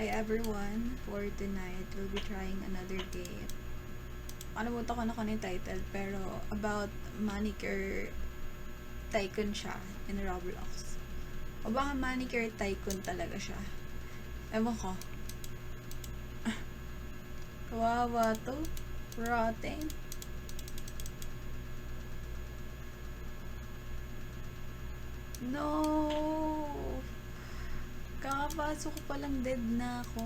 Hi everyone! For tonight, we'll be trying another game. Kalimutan ko na kung ano yung title, pero about manicure tycoon siya in Roblox. O baka manicure tycoon talaga siya. Ewan ko. Kawawa to. Rotten. No! Kakapasok ko palang dead na ako.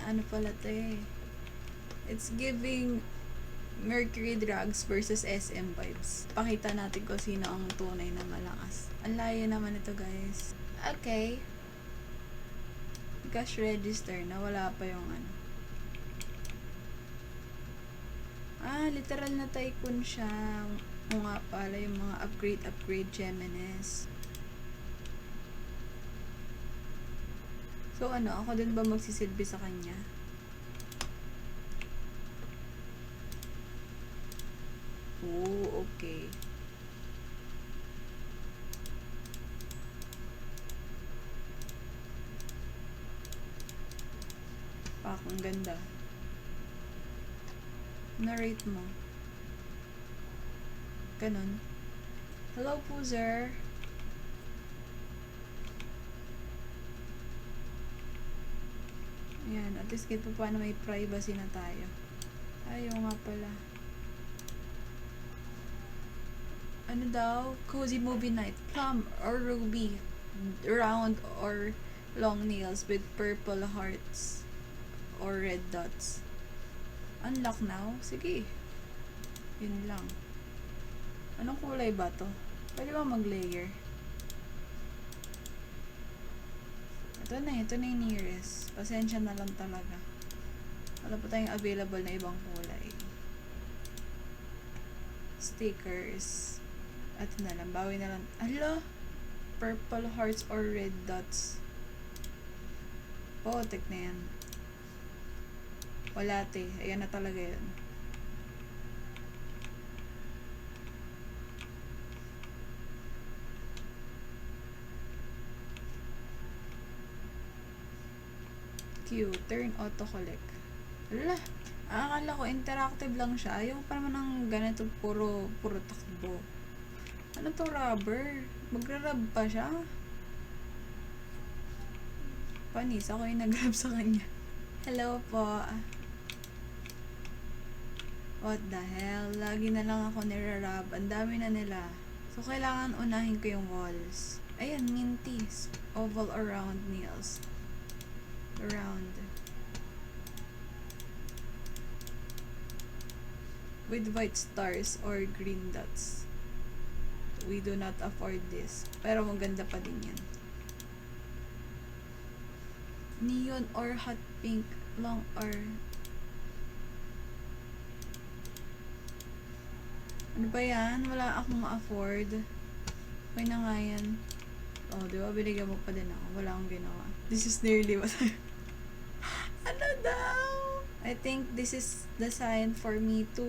Ano pala to eh. It's giving Mercury Drugs versus SM vibes. Pakita natin kung sino ang tunay na malakas. Ang layo naman ito guys. Okay. Cash register na wala pa yung ano. Literal na tycoon siya. O nga pala yung mga upgrade Gemines. So ako din ba magsisilbi sa kanya? Oh, okay. Pak, ang ganda. Narrate mo. Ganon. Hello po, sir. Ayan, at least kahit pa paano may privacy na tayo. Ayaw nga pala. Ano daw? Cozy movie night. Plum or ruby. Round or long nails with purple hearts or red dots. Unlock now? Sige. Yun lang. Anong kulay ba to? Pwede ba mag-layer? Ito na yung nearest. Pasensya na lang talaga. Wala pa tayong available na ibang kulay. Stickers. At na lang. Bawi na lang. Ala! Purple hearts or red dots. Potek na yan. Wala te. Ayan na talaga yun. Q. Turn auto collect. Ala! Akala ko interactive lang siya. Ayaw pa naman ng ganito puro takbo. Ano to, rubber? Magra-rub pa siya? Panis, ako yung nag-rub sa kanya. Hello po. What the hell? Lagi na lang ako nira-rub. Ang dami na nila. So, kailangan unahin ko yung walls. Ayan, minties. Oval or round nails. Round. With white stars or green dots. We do not afford this. Pero maganda pa din yan. Neon or hot pink. Long or... Ano ba yan? Wala akong ma-afford. Okay na nga yan. Oh, di ba? Binigyan mo pa din ako. Wala akong ginawa. This is nearly what ano daw? I think this is the sign for me to